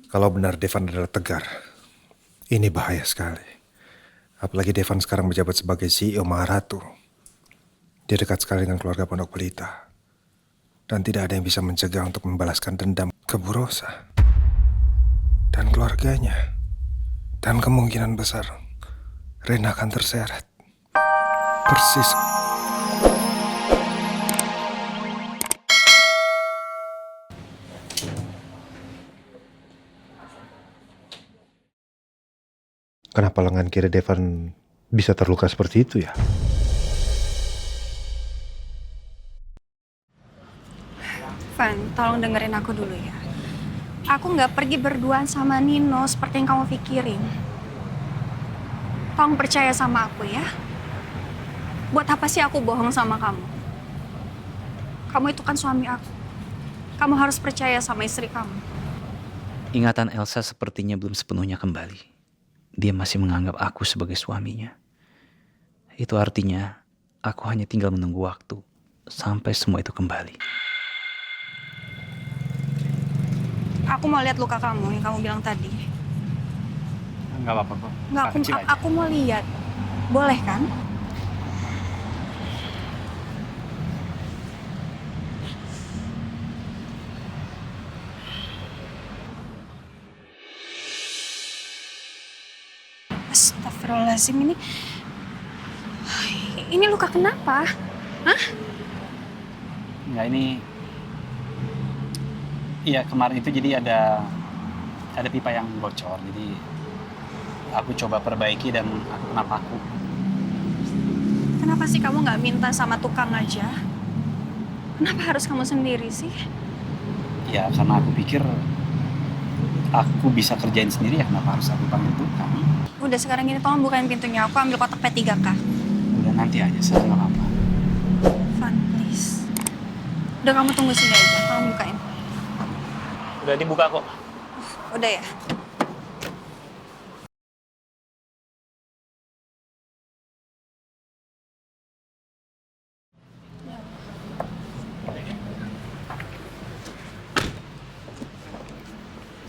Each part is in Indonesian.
Kalau benar Devan adalah Tegar, ini bahaya sekali. Apalagi Devan sekarang menjabat sebagai CEO Maharatu. Dia dekat sekali dengan keluarga Pondok Pelita. Dan tidak ada yang bisa mencegah untuk membalaskan dendam ke Bu Rosa dan keluarganya. Dan kemungkinan besar Rena akan terseret. Persis. Kenapa lengan kiri Devan bisa terluka seperti itu ya? Van, tolong dengerin aku dulu ya. Aku nggak pergi berduaan sama Nino seperti yang kamu pikirin. Tolong percaya sama aku ya. Buat apa sih aku bohong sama kamu? Kamu itu kan suami aku. Kamu harus percaya sama istri kamu. Ingatan Elsa sepertinya belum sepenuhnya kembali. Dia masih menganggap aku sebagai suaminya. Itu artinya aku hanya tinggal menunggu waktu sampai semua itu kembali. Aku mau lihat luka kamu yang kamu bilang tadi. Enggak apa-apa kok. Nggak, Kecil aja. aku mau lihat. Boleh kan? Astagfirullahaladzim, ini luka kenapa? Hah? Enggak, ini iya kemarin itu jadi ada pipa yang bocor. Jadi aku coba perbaiki dan aku kena paku. Kenapa sih kamu nggak minta sama tukang aja? Kenapa harus kamu sendiri sih? Ya karena aku pikir aku bisa kerjain sendiri, ya kenapa harus aku panggil tukang? Udah sekarang ini tolong bukain pintunya. Aku ambil kotak P3K. Udah nanti aja, saya nggak apa-apa. Van, please. Udah kamu tunggu sini aja. Tolong bukain. Udah dibuka kok. Udah ya?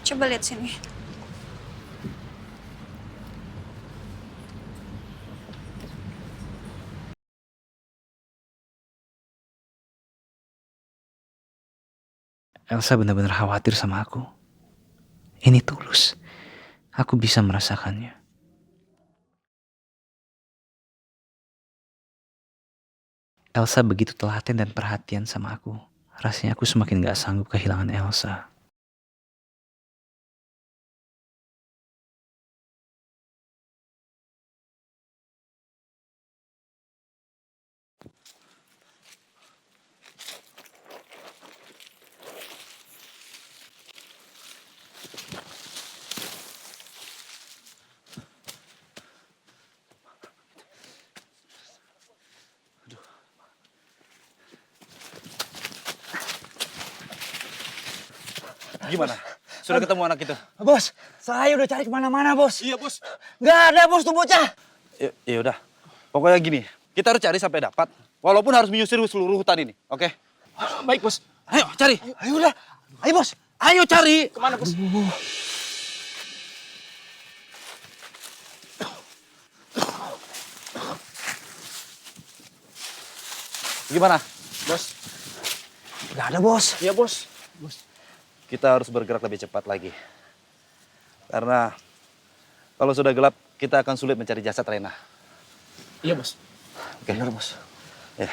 Coba lihat sini. Elsa benar-benar khawatir sama aku. Ini tulus. Aku bisa merasakannya. Elsa begitu telaten dan perhatian sama aku. Rasanya aku semakin gak sanggup kehilangan Elsa. Gimana? Sudah ketemu anak itu? Bos, saya udah cari kemana-mana, bos. Iya, Bos. Nggak ada, bos, tuh bocah. Ya udah. Pokoknya gini, kita harus cari sampai dapat. Walaupun harus menyusir seluruh hutan ini, oke? Baik bos. Ayo cari. Ayo udah, ayo bos. Ayo cari. Kemana bos? Gimana? Bos. Nggak ada, bos. Iya bos. Kita harus bergerak lebih cepat lagi. Karena kalau sudah gelap, kita akan sulit mencari jasad Rena. Iya bos. Oke. Benar, Bos. Ya.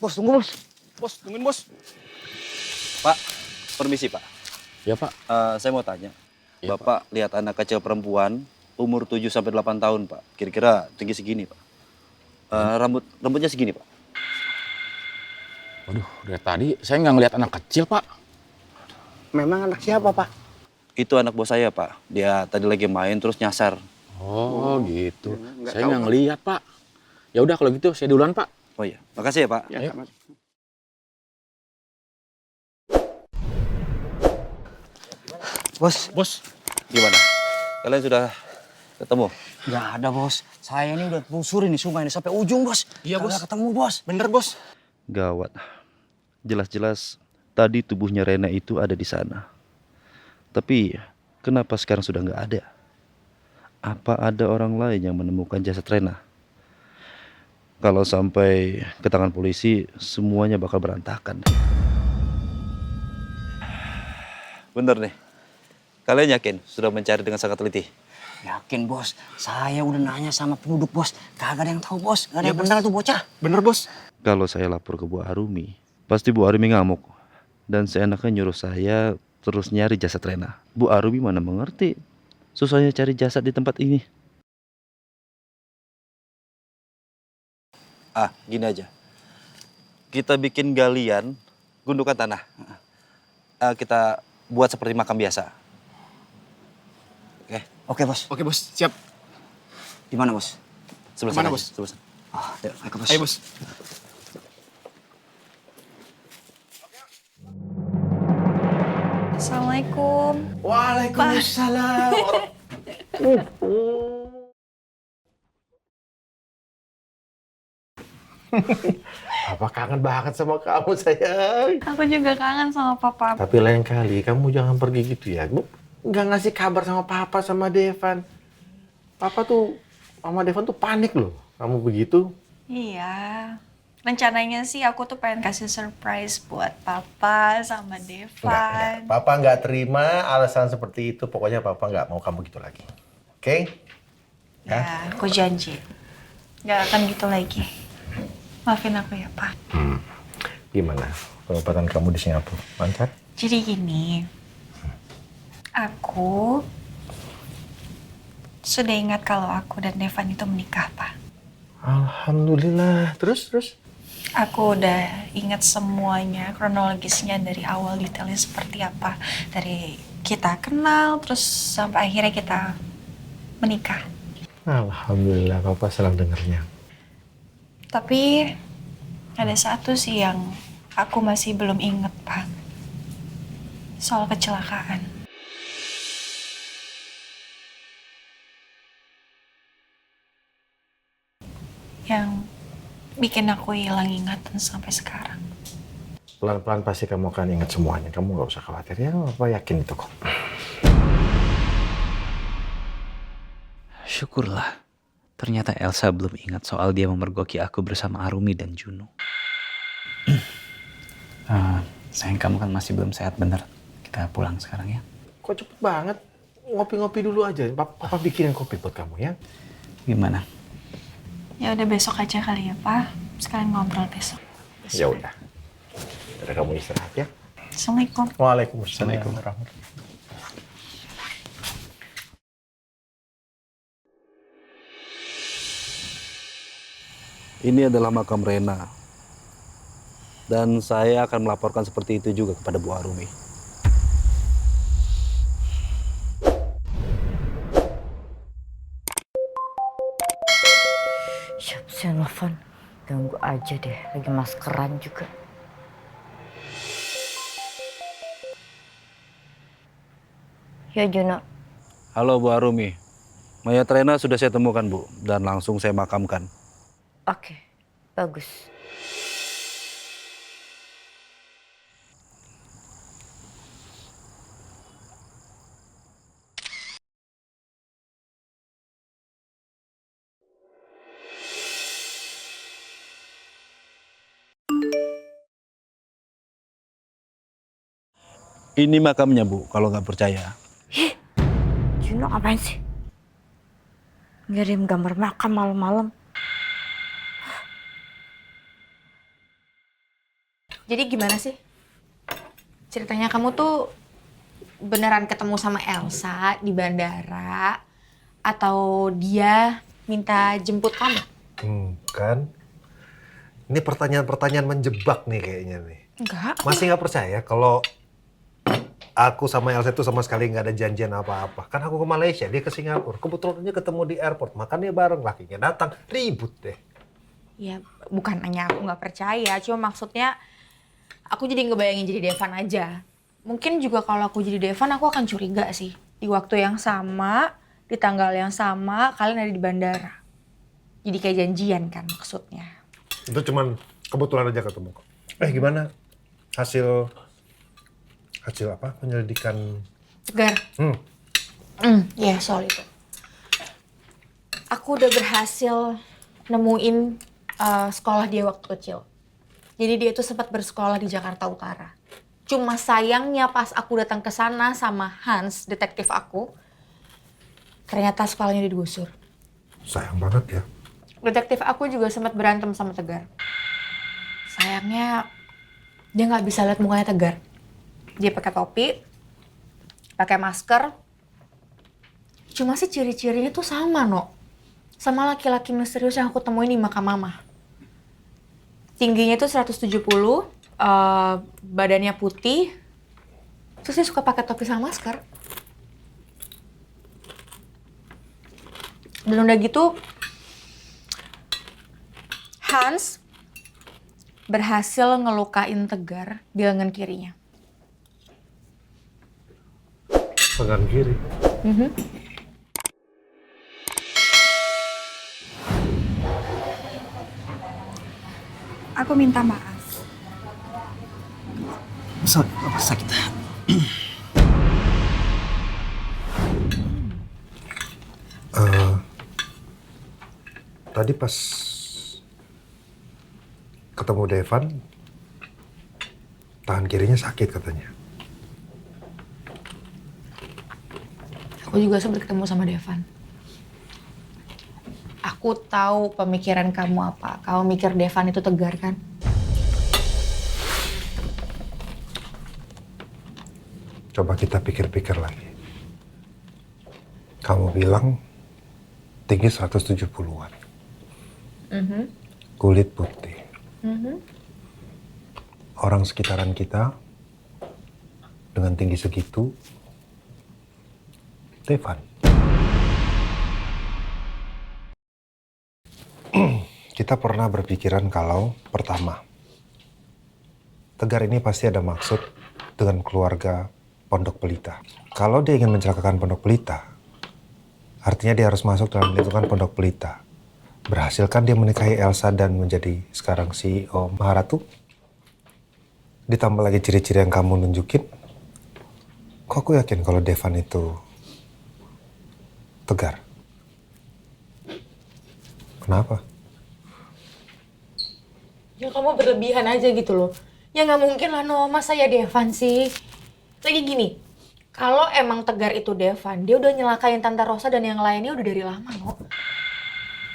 Bos, tunggu, bos. Bos, tungguin bos. Pak, permisi Pak. Ya Pak. Saya mau tanya. Iya, Bapak lihat anak kecil perempuan umur 7 sampai 8 tahun, Pak. Kira-kira tinggi segini, Pak. Rambutnya segini, Pak. Waduh, dari tadi saya nggak ngelihat anak kecil Pak. Memang anak siapa, Pak? Itu anak bos saya, Pak. Dia tadi lagi main terus nyasar. Oh gitu. Nggak Saya tahu, nggak Pak. ngelihat Pak. Ya udah kalau gitu saya duluan Pak. Oh iya, makasih ya, Pak. Ya, Ayo. sama. Bos, Bos, Gimana? Kalian sudah ketemu? nggak ada bos. Saya ini udah telusuri nih sungai ini sampai ujung bos. Iya, Bos. Nggak ketemu bos. bener bos. Gawat. Jelas-jelas tadi tubuhnya Rena itu ada di sana. Tapi kenapa sekarang sudah nggak ada? Apa ada orang lain yang menemukan jasad Rena? Kalau sampai ke tangan polisi, semuanya bakal berantakan. Bener nih. Kalian yakin sudah mencari dengan sangat teliti? Yakin bos. Saya udah nanya sama penduduk bos. Kagak ada yang tahu bos. Gak ada Iya, yang Bos. kenal tuh bocah. Bener bos. Kalau saya lapor ke Bu Arumi, pasti Bu Arumi ngamuk. Dan seenaknya nyuruh saya terus nyari jasad Rena. Bu Arumi mana mengerti susahnya cari jasad di tempat ini. Gini aja. Kita bikin galian, gundukan tanah. Kita buat seperti makam biasa. Oke, Oke bos. Oke bos, siap. Di mana bos? sebelah Kemana, sana. Bos? Sebelah sana. Ayo ke bos. Ayo bos. Assalamualaikum. Waalaikumsalam. Papa kangen banget sama kamu sayang. Aku juga kangen sama papa. Tapi lain kali kamu jangan pergi gitu ya. Bu, nggak ngasih kabar sama Papa sama Devan. Papa tuh sama Devan tuh panik loh. Kamu begitu. Iya. Rencananya sih aku tuh pengen kasih surprise buat papa sama Devan. Papa nggak terima alasan seperti itu. Pokoknya Papa nggak mau kamu gitu lagi. Oke? Ya, aku janji. Gak akan gitu lagi. Maafin aku ya, Pak. Gimana pengobatan kamu di Singapura? Lancar? Jadi gini, aku sudah ingat kalau aku dan Devan itu menikah, Pak. Alhamdulillah. Terus? Aku udah ingat semuanya, kronologisnya dari awal detailnya seperti apa. Dari kita kenal, terus sampai akhirnya kita menikah. Alhamdulillah, Papa senang dengarnya. Tapi ada satu sih yang aku masih belum inget, Pak. Soal kecelakaan. Yang bikin aku hilang ingatan sampai sekarang. Pelan-pelan pasti kamu akan ingat semuanya. Kamu nggak usah khawatir ya. Papa yakin itu kok. Syukurlah. Ternyata Elsa belum ingat soal dia memergoki aku bersama Arumi dan Juno. Sayang, kamu kan masih belum sehat bener. Kita pulang sekarang ya. Kok cepet banget? Ngopi-ngopi dulu aja. Papa bikinin kopi buat kamu ya. Gimana? Ya udah besok aja kali ya, Pak. Sekalian ngobrol besok. Ya udah. Udah kamu istirahat ya. Assalamualaikum. Waalaikumsalam. Ini adalah makam Rena. Dan saya akan melaporkan seperti itu juga kepada Bu Arumi. Siapa sih yang nelfon? Ganggu aja deh, lagi maskeran juga. Ya Juno, Halo Bu Arumi. Mayat Rena sudah saya temukan Bu. Dan langsung saya makamkan. oke, bagus. Ini makamnya Bu, kalau nggak percaya. Juno ngapain sih? Ngirim gambar makam malam-malam. Jadi gimana sih? Ceritanya kamu tuh beneran ketemu sama Elsa di bandara atau dia minta jemput kamu? Kan? Ini pertanyaan-pertanyaan menjebak nih kayaknya nih. Enggak. Masih nggak percaya kalau aku sama Elsa itu sama sekali nggak ada janjian apa-apa. Kan aku ke Malaysia, dia ke Singapura. Kebetulan dia ketemu di airport, makannya bareng, lakinya datang, ribut deh. Ya bukan hanya aku nggak percaya, cuma maksudnya aku jadi ngebayangin jadi Devan aja. mungkin juga kalau aku jadi Devan aku akan curiga sih. Di waktu yang sama, di tanggal yang sama, kalian ada di bandara. Jadi kayak janjian kan maksudnya. Itu cuman kebetulan aja ketemu kok. Gimana hasil apa penyelidikan Tegar. Ya soal itu. Aku udah berhasil nemuin sekolah dia waktu kecil. Jadi dia tuh sempat bersekolah di Jakarta Utara. Cuma sayangnya pas aku datang ke sana sama Hans, detektif aku, ternyata sekolahnya udah digusur. Sayang banget ya. Detektif aku juga sempat berantem sama Tegar. Sayangnya dia nggak bisa lihat mukanya Tegar. Dia pakai topi, pakai masker. Cuma sih ciri-cirinya tuh sama, No. Sama laki-laki misterius yang aku temuin di makam mama. Tingginya tuh 170, badannya putih. Terus dia suka pakai topi sama masker. Dan udah gitu, Hans berhasil ngelukain Tegar di lengan kirinya. Lengan kiri. Aku minta maaf. Sakit. Tadi pas ketemu Devan, tangan kirinya sakit katanya. Aku juga sempat ketemu sama Devan. Aku tahu pemikiran kamu apa. Kamu mikir Devan itu Tegar kan? Coba kita pikir-pikir lagi. Kamu bilang tinggi 170-an. Kulit putih. Orang sekitaran kita dengan tinggi segitu, Devan. Kita pernah berpikiran kalau pertama, Tegar ini pasti ada maksud dengan keluarga Pondok Pelita. Kalau dia ingin mencelakakan Pondok Pelita, artinya dia harus masuk dalam lingkungan Pondok Pelita. Berhasilkan dia menikahi Elsa dan menjadi sekarang CEO Maharatu? Ditambah lagi ciri-ciri yang kamu nunjukin, kok aku yakin kalau Devan itu Tegar? Kenapa? Ya kamu berlebihan aja gitu loh. Ya nggak mungkin lah, No. Masa ya Devan sih? Lagi gini, kalau emang Tegar itu Devan, dia udah nyelakain Tante Rosa dan yang lainnya udah dari lama, No.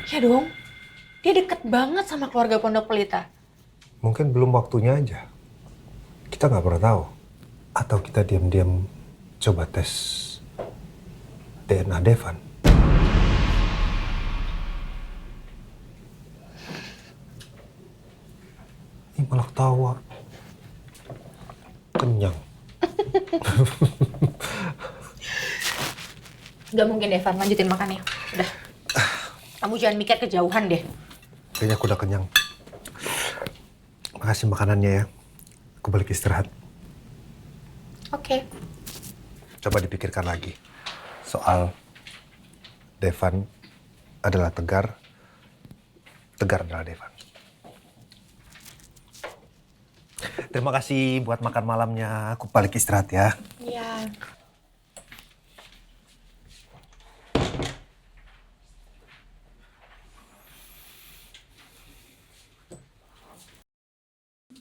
Ya dong, dia deket banget sama keluarga Pondok Pelita. Mungkin belum waktunya aja. Kita nggak pernah tahu. Atau kita diam-diam coba tes DNA Devan. Ini malah ketawa. Kenyang. Gak mungkin Devan, lanjutin makannya. Udah. Kamu jangan mikir kejauhan deh. Kayaknya aku udah kenyang. Makasih makanannya ya. Aku balik istirahat. Oke. Coba dipikirkan lagi. Soal Devan adalah Tegar. Tegar adalah Devan. Terima kasih buat makan malamnya. Aku balik istirahat ya. Iya.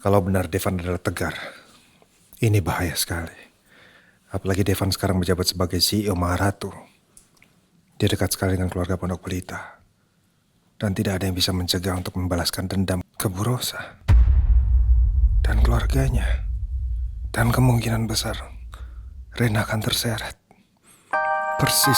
Kalau benar Devan adalah Tegar, ini bahaya sekali. Apalagi Devan sekarang menjabat sebagai CEO Maharatu. Dia dekat sekali dengan keluarga Pondok Pelita. Dan tidak ada yang bisa mencegah untuk membalaskan dendam ke Bu Rosa dan keluarganya. Dan kemungkinan besar Rena akan terseret. Persis